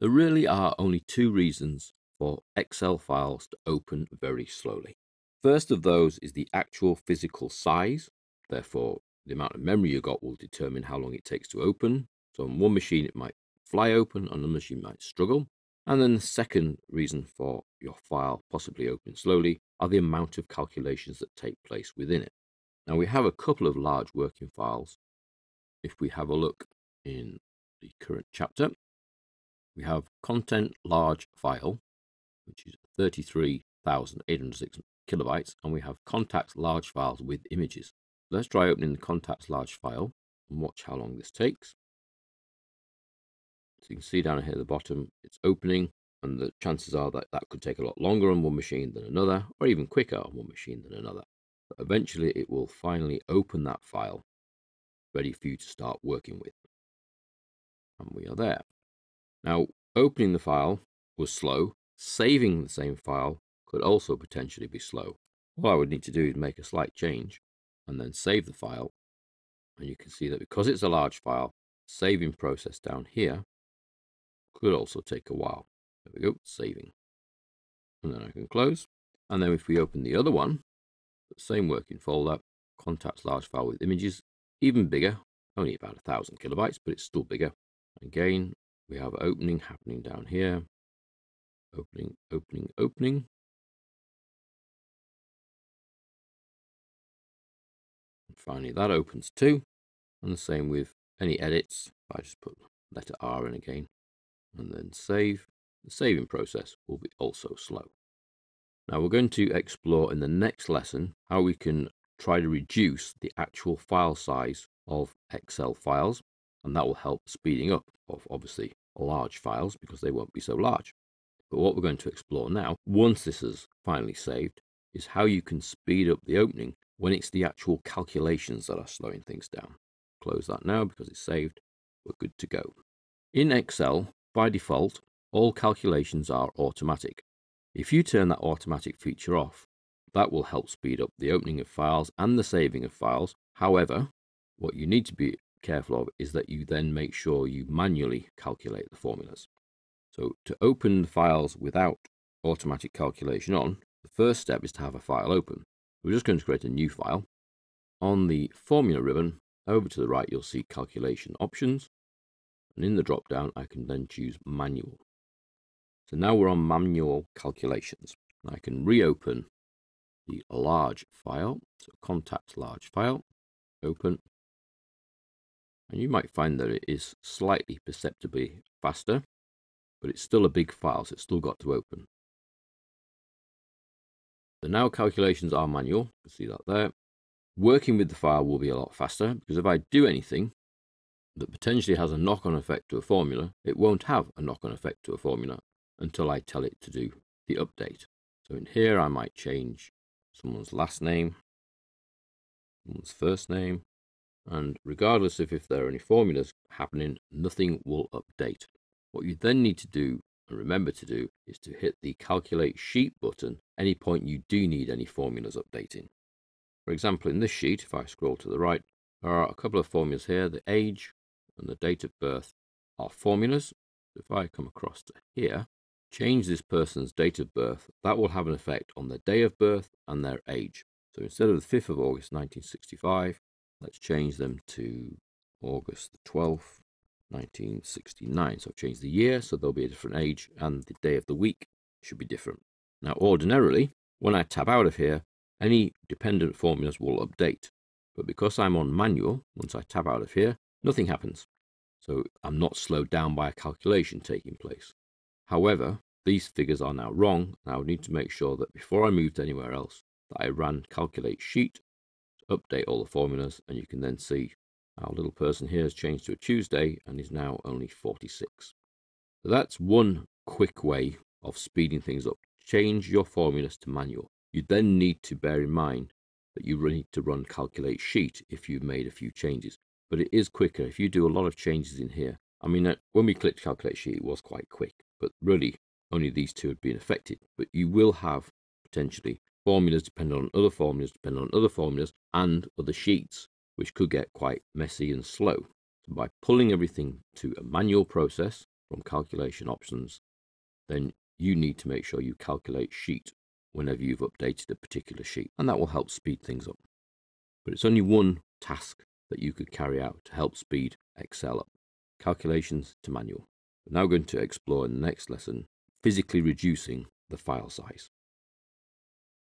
There really are only two reasons for Excel files to open very slowly. First of those is the actual physical size. Therefore, the amount of memory you got will determine how long it takes to open. So on one machine, it might fly open, on another machine might struggle. And then the second reason for your file possibly opening slowly are the amount of calculations that take place within it. Now, we have a couple of large working files. If we have a look in the current chapter, we have content large file, which is 33,806 kilobytes, and we have contacts large files with images. Let's try opening the contacts large file and watch how long this takes. So you can see down here at the bottom, it's opening, and the chances are that that could take a lot longer on one machine than another, or even quicker on one machine than another. But eventually it will finally open that file, ready for you to start working with. And we are there. Now, opening the file was slow. Saving the same file could also potentially be slow. All I would need to do is make a slight change and then save the file. And you can see that because it's a large file, saving process down here could also take a while. There we go, saving. And then I can close. And then if we open the other one, the same working folder, contacts large file with images, even bigger, only about 1,000 kilobytes, but it's still bigger. Again, we have opening happening down here. Opening, opening, opening. And finally, that opens too. And the same with any edits. I just put letter R in again and then save. The saving process will be also slow. Now we're going to explore in the next lesson how we can try to reduce the actual file size of Excel files, and that will help speeding up of obviously large files because they won't be so large. But what we're going to explore now, once this is finally saved, is how you can speed up the opening when it's the actual calculations that are slowing things down. Close that now because it's saved. We're good to go. In Excel, by default, all calculations are automatic. If you turn that automatic feature off, that will help speed up the opening of files and the saving of files. However, what you need to be careful of is that you then make sure you manually calculate the formulas. So to open the files without automatic calculation on, the first step is to have a file open. We're just going to create a new file. On the formula ribbon, over to the right, you'll see calculation options. And in the drop down, I can then choose manual. So now we're on manual calculations. I can reopen the large file. So contact large file, open. And you might find that it is slightly perceptibly faster, but it's still a big file, so it's still got to open. So now calculations are manual. You can see that there. Working with the file will be a lot faster because if I do anything that potentially has a knock-on effect to a formula, it won't have a knock-on effect to a formula until I tell it to do the update. So in here, I might change someone's last name, someone's first name, and regardless of if there are any formulas happening, nothing will update. What you then need to do and remember to do is to hit the Calculate Sheet button any point you do need any formulas updating. For example, in this sheet, if I scroll to the right, there are a couple of formulas here. The age and the date of birth are formulas. If I come across to here, change this person's date of birth, that will have an effect on their day of birth and their age. So instead of the 5th of August 1965, let's change them to August the 12th, 1969. So change the year, so there'll be a different age, and the day of the week should be different. Now, ordinarily, when I tab out of here, any dependent formulas will update. But because I'm on manual, once I tab out of here, nothing happens. So I'm not slowed down by a calculation taking place. However, these figures are now wrong, and I would need to make sure that before I moved anywhere else, that I ran Calculate Sheet to update all the formulas, and you can then see our little person here has changed to a Tuesday and is now only 46. So that's one quick way of speeding things up. Change your formulas to manual. You then need to bear in mind that you need to run Calculate Sheet if you've made a few changes. But it is quicker if you do a lot of changes in here. I mean, when we clicked Calculate Sheet, it was quite quick, but really only these two had been affected. But you will have potentially formulas depending on other formulas, depending on other formulas, and other sheets, which could get quite messy and slow. So by pulling everything to a manual process, from calculation options, then you need to make sure you calculate sheet whenever you've updated a particular sheet, and that will help speed things up. But it's only one task that you could carry out to help speed Excel up: calculations to manual. We're now going to explore in the next lesson physically reducing the file size.